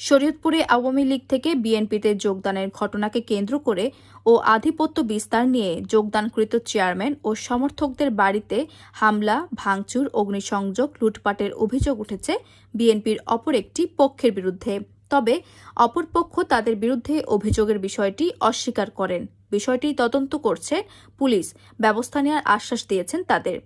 শরীয়তপুরে আওয়ামী লীগ থেকে বিএনপিতে যোগদানের ঘটনাকে কেন্দ্র করে ও আধিপত্য বিস্তার নিয়ে যোগদানকৃত চেয়ারম্যান ও সমর্থকদের বাড়িতে হামলা, ভাঙচুর, অগ্নিসংযোগ, লুটপাটের অভিযোগ উঠেছে বিএনপির অপর একটি পক্ষের বিরুদ্ধে। তবে অপরপক্ষ তাদের বিরুদ্ধে অভিযোগের বিষয়টি অস্বীকার করেন। বিষয়টি তদন্ত করছে পুলিশ, ব্যবস্থা নেওয়ার আশ্বাস দিয়েছেন তাদের।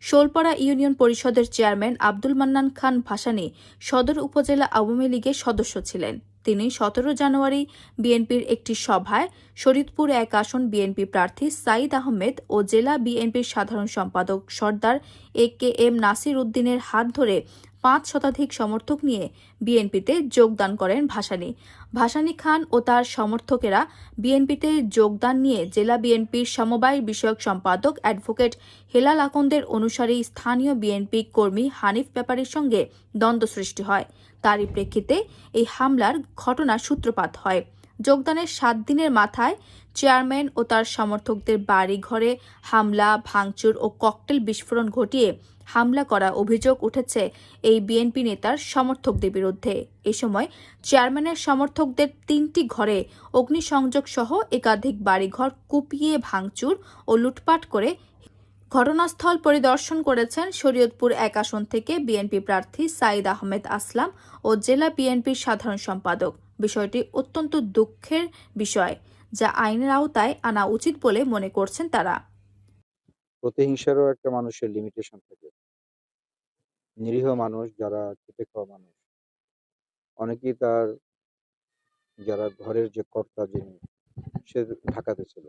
শোলপাড়া ইউনিয়ন পরিষদের চেয়ারম্যান আব্দুল মান্নান খান ভাসানী সদর উপজেলা আওয়ামী লীগের সদস্য ছিলেন। তিনি 17 জানুয়ারি বিএনপির একটি সভায় শরীয়তপুর 1 আসন বিএনপি প্রার্থী সাঈদ আহমেদ ও জেলা বিএনপির সাধারণ সম্পাদক সর্দার এ.কে.এম. নাসির উদ্দিনের হাত ধরে 5 শতাধিক সমর্থক নিয়ে বিএনপিতে যোগদান করেন ভাসানী। ভাসানী খান ও তার সমর্থকেরা বিএনপিতে যোগদান নিয়ে জেলা বিএনপির সমবায় বিষয়ক সম্পাদক অ্যাডভোকেট হেলাল আকন্দের অনুসারী স্থানীয় বিএনপি কর্মী হানিফ ব্যাপারীর সঙ্গে দ্বন্দ্ব সৃষ্টি হয়। তারই প্রেক্ষিতে এই হামলার ঘটনার সূত্রপাত হয়। যোগদানের 7 দিনের মাথায় চেয়ারম্যান ও তার সমর্থকদের বাড়ি ঘরে হামলা, ভাঙচুর ও ককটেল বিস্ফোরণ ঘটিয়ে হামলা করা অভিযোগ উঠেছে এই বিএনপি নেতার সমর্থকদের বিরুদ্ধে। এ সময় চেয়ারম্যানের সমর্থকদের 3টি ঘরে অগ্নিসংযোগ সহ একাধিক বাড়িঘর কুপিয়ে ভাঙচুর ও লুটপাট করে। ঘটনাস্থল পরিদর্শন করেছেন শরীয়তপুর 1 আসন থেকে বিএনপি প্রার্থী সাঈদ আহমেদ আসলাম ও জেলা বিএনপির সাধারণ সম্পাদক। বিষয়টি অত্যন্ত দুঃখের বিষয়, যা আইনের আওতায় আনা উচিত বলে মনে করছেন তারা। প্রতিহিংসারও একটা মানুষের লিমিটেশন থাকে। নিরীহ মানুষ, যারা খেটে খাওয়া মানুষ, অনেকেই তার যারা ঘরের যে কর্তা, যিনি, সে ঢাকাতে ছিল,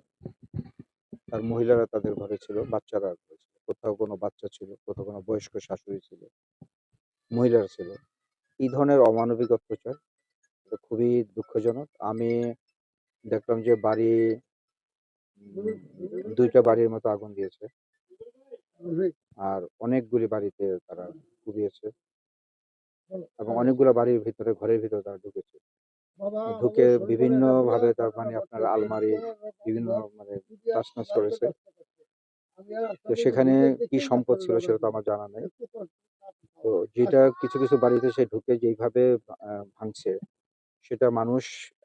তার মহিলারা তাদের ঘরে ছিল, বাচ্চারা ঘরে ছিল, কোথাও কোনো বাচ্চা ছিল, কোথাও কোনো বয়স্ক শাশুড়ি ছিল, মহিলারা ছিল। এই ধরনের অমানবিক অত্যাচার এটা খুবই দুঃখজনক। আমি দেখলাম যে দুইটা বাড়ির মতো আগুন দিয়েছে, আর অনেকগুলি বাড়িতে তারা পুড়িয়েছে এবং অনেকগুলো বাড়ির ভিতরে, ঘরের ভিতরে তারা ঢুকেছে। ঢুকে বিভিন্ন ভাবে তার আপনার আলমারি বিভিন্ন তছনছ করেছে। তো সেখানে কি সম্পদ ছিল সেটা তো আমার জানা নেই। তো যেটা কিছু কিছু বাড়িতে সে ঢুকে যেইভাবে ভাঙছে, সেটা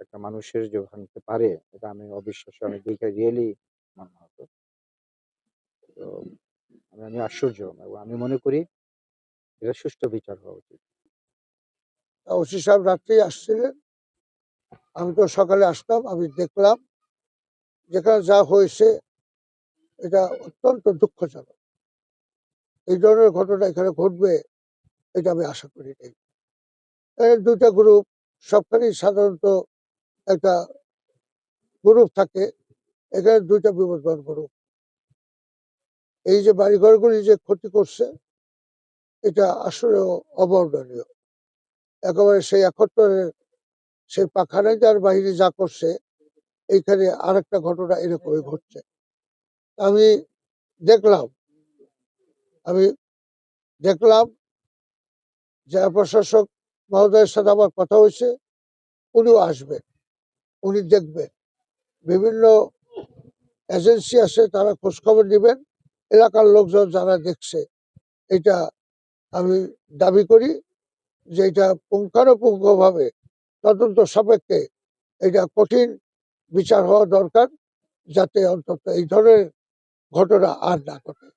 একটা মানুষের যে ভাঙতে পারে, এটা আমি অবিশ্বাস্য। আমি দেখে রিয়েলি মনে হতো। তো আমি আশ্চর্য এবং আমি মনে করি এটা সুষ্ঠু বিচার হওয়া উচিত। ওসি সাহেব রাত্রেই আসছিলেন, আমি তো সকালে আসলাম। আমি দেখলাম যেখানে যা হয়েছে এটা অত্যন্ত দুঃখজনক। এই ধরনের ঘটনা এখানে ঘটবে এটা আমি আশা করি নাই। দুইটা গ্রুপ, সবখানেই সাধারণত একটা গ্রুপ থাকে, এখানে দুইটা বিবদমান গ্রুপ। এই যে বাড়িঘরগুলি যে ক্ষতি করছে, এটা আসলে অবর্ণনীয়। একেবারে সেই 71-এর সেই পাখানাইদার বাহিনী যা করছে, এইখানে আরেকটা ঘটনা এরকমই ঘটছে। আমি দেখলাম জেলা প্রশাসক মহোদয়ের সাথে আমার কথা হয়েছে, উনিও আসবেন, উনি দেখবেন। বিভিন্ন এজেন্সি আছে, তারা খোঁজখবর নেবেন। এলাকার লোকজন যারা দেখছে, এটা আমি দাবি করি যে এটা পুঙ্খানুপুঙ্খভাবে তদন্ত সাপেক্ষে এটা কঠিন বিচার হওয়া দরকার, যাতে অন্তত এই ধরনের ঘটনা আর না ঘটে।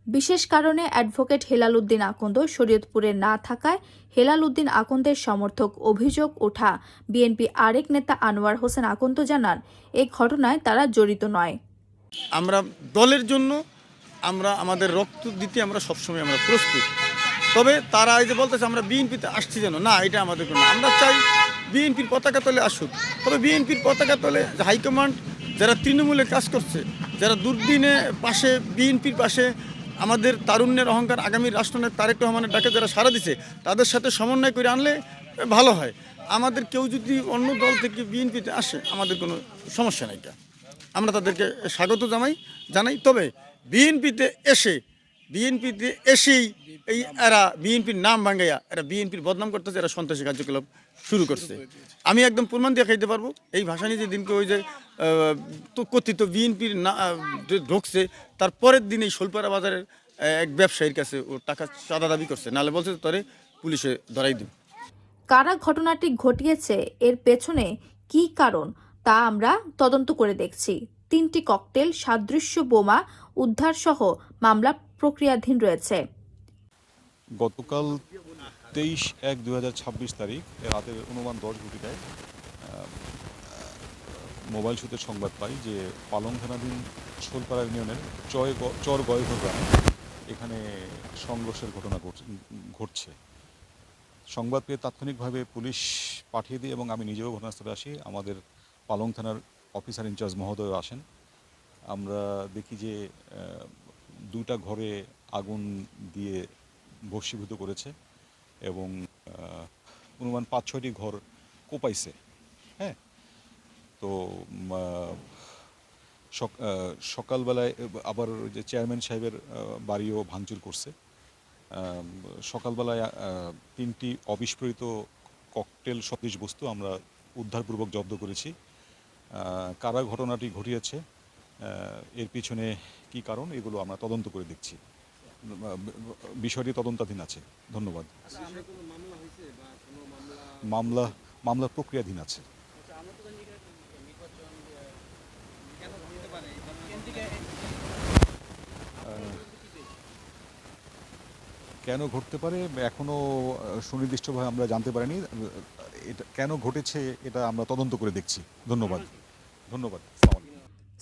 বিশেষ কারণে অ্যাডভোকেট হেলাল উদ্দিন আকন্দ শরীয়তপুরে না থাকায় হেলাল উদ্দিন আকন্দের সমর্থক অভিযোগ ওঠা বিএনপি আরেক নেতা আনোয়ার হোসেন আকন্দ জানান, এই ঘটনায় তারা জড়িত নয়। আমরা দলের জন্য আমাদের রক্ত দিতে আমরা সবসময় প্রস্তুত। তবে তারা এই যে বলতেছে আমরা বিএনপিতে আসছি, যেন না, এটা আমাদের কোনো, আমরা চাই বিএনপির পতাকা তলে আসুক। তবে বিএনপির পতাকা তলে হাইকমান্ড যারা তৃণমূলে কাজ করছে, যারা দুর্দিনে পাশে, বিএনপির পাশে, আমাদের তারুণ্যের অহংকার আগামী রাষ্ট্রনেতা তারেক রহমানের ডাকে যারা সাড়া দিছে, তাদের সাথে সমন্বয় করে আনলে ভালো হয়। আমাদের কেউ যদি অন্য দল থেকে বিএনপিতে আসে, আমাদের কোনো সমস্যা নাই, আমরা তাদেরকে স্বাগত জানাই। তবে বিএনপিতে এসেই এরা বিএনপির নাম ভাঙাইয়া এরা বিএনপির বদনাম করতেছে, এরা সন্ত্রাসী কার্যকলাপ শুরু করছে। আমি একদম প্রমাণ দিয়ে খাইতে পারবো। এই ভাসানী যে দিনকে ওই যে কথিত বিএনপির ঢুকছে, তার পরের দিন এই শোলপাড়া বাজারের এক ব্যবসায়ীর কাছে ও টাকা চাঁদা দাবি করছে, নাহলে বলছে তোরে পুলিশে ধরাই দিব। কারা ঘটনাটি ঘটিয়েছে, এর পেছনে কী কারণ তা আমরা তদন্ত করে দেখছি। 3টি ককটেল সাদৃশ্য বোমা উদ্ধারসহ মামলা প্রক্রিয়াধীন রয়েছে। গতকাল 23/1/2026 তারিখ রাতের অনুমান 10 ঘটিকায় মোবাইল সূত্রে সংবাদ পাই যে পালং থানাধীন শোলপাড়া ইউনিয়নের চর গয়ঘর গ্রামে এখানে সংঘর্ষের ঘটনা ঘটছে। সংবাদ পেয়ে তাৎক্ষণিকভাবে পুলিশ পাঠিয়ে দিই এবং আমি নিজেও ঘটনাস্থলে আসি। আমাদের পালং থানার অফিসার ইনচার্জ মহোদয় আসেন। আমরা দেখি যে 2টা ঘরে আগুন দিয়ে ভস্মীভূত করেছে এবং অনুমান 5-6টি ঘর কোপাইছে। হ্যাঁ, তো সকালবেলায় আবার যে চেয়ারম্যান সাহেবের বাড়িও ভাঙচুর করছে। সকালবেলায় 3টি অবিস্ফোরিত ককটেল সদৃশ বস্তু আমরা উদ্ধারপূর্বক জব্দ করেছি। কারা ঘটনাটি ঘটিয়েছে, এর পিছনে কি কারণ, এগুলো আমরা তদন্ত করে দেখছি। বিষয়টি তদন্তাধীন আছে। ধন্যবাদ। মামলা প্রক্রিয়াধীন আছে। কেন ঘটতে পারে এখনো সুনির্দিষ্টভাবে আমরা জানতে পারিনি। এটা কেন ঘটেছে এটা আমরা তদন্ত করে দেখছি। ধন্যবাদ।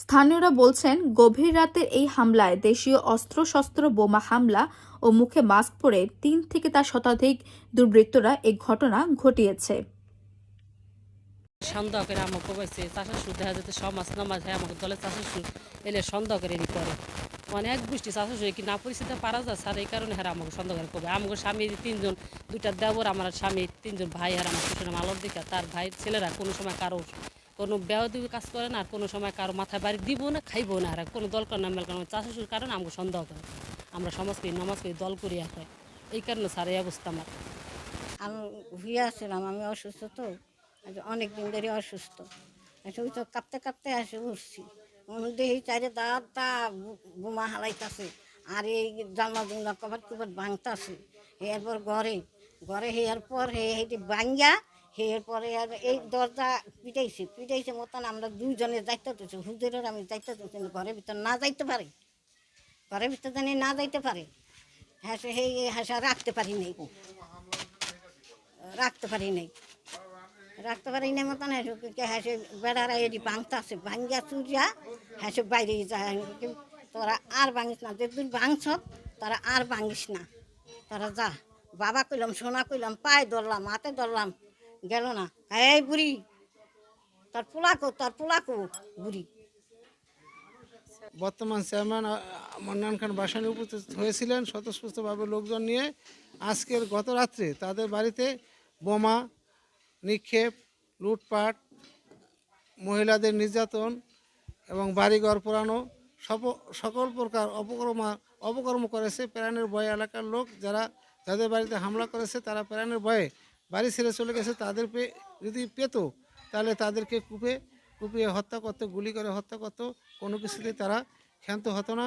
স্থানীয়রা বলছেন, গভীর রাতের এই হামলায় দেশীয় অস্ত্রশস্ত্র বোমা হামলা ও মুখে মাস্ক পরে 3 থেকে তার শতাধিক দুর্বৃত্তরা এই ঘটনা ঘটিয়েছে। সন্দেহ করে আমাকে কইছে চাষের সুদ দেখা যেতে সমাজ নামাজ হয় আমাকে দলে চাষের সুদ এলে সন্দেহ করে করে অনেক গোষ্ঠী চাষের সুদ কি না পরিস্থিতি পারা যায় স্যার, এই কারণে হ্যাঁ আমাকে সন্দেহ করে কবে আমাকে স্বামী 3জন, 2টা দেবর, আমার স্বামী 3জন ভাই আর আমার শ্বশুর মালর দিকা তার ভাই ছেলেরা কোনো সময় কারো কোনো বেয়াদবি কাজ করে না, আর কোনো সময় কারো মাথায় বাড়ি দিব না, খাইবো না, আর কোনো দল করে না মেল কারণ চাষের সুদ কারণে আমাকে সন্দেহ করে। আমরা সমাজ করি নামাজ করি দল করি হয়, এই কারণে স্যার এই অবস্থা আমার। আমি হইয়া আসছিলাম, আমি অসুস্থ তো, অনেক দিন ধরে অসুস্থ। ওই তো কাঁপতে কাঁপতে আসে উঠছি, দেখি চাইরে দা বোমা হালাইতেছে, আর এই জানলা জুনলা কভার কুভার ভাঙতেছে। এরপর ঘরে হেয়ার পর হেঁটে ভাঙ্গা এরপরে আর এই দরজা পিটাইছে মতন আমরা 2জনে যাইতে হতেছি, হুজুরের আমি যাইতে হতেছি ঘরের ভিতর না যাইতে পারে, ঘরের ভিতর জানি না যাইতে পারে। হ্যাঁ রাখতে পারি নাই মতন হ্যাঁ বেড়ারা এটি ভাঙতেছে, ভাঙ্গা চুরিয়া হ্যাঁ বাইরে যায়। তোরা আর ভাঙিস না, যে দূর ভাঙছ তারা আর ভাঙিস না, তারা যা। বাবা কইলাম, সোনা কইলাম, পায়ে ধরলাম, হাতে ধরলাম, গেল না। এই বুড়ি তার পোলাকো বুড়ি। বর্তমান চেয়ারম্যান মন্নান খান বাসানি উপস্থিত হয়েছিলেন স্বতঃস্ফূর্তভাবে লোকজন নিয়ে। গত রাত্রে তাদের বাড়িতে বোমা নিক্ষেপ, লুটপাট, মহিলাদের নির্যাতন এবং বাড়িঘর পোড়ানো সকল প্রকার অপকর্ম করেছে। প্রাণের ভয়ে এলাকার লোক যাদের বাড়িতে হামলা করেছে তারা প্রাণের ভয়ে বাড়ি ছেড়ে চলে গেছে। তাদের যদি পেত তাহলে তাদেরকে কুপিয়ে হত্যা করতো, গুলি করে হত্যা করতো, কোনো কিছুতেই তারা ক্ষান্ত হতো না।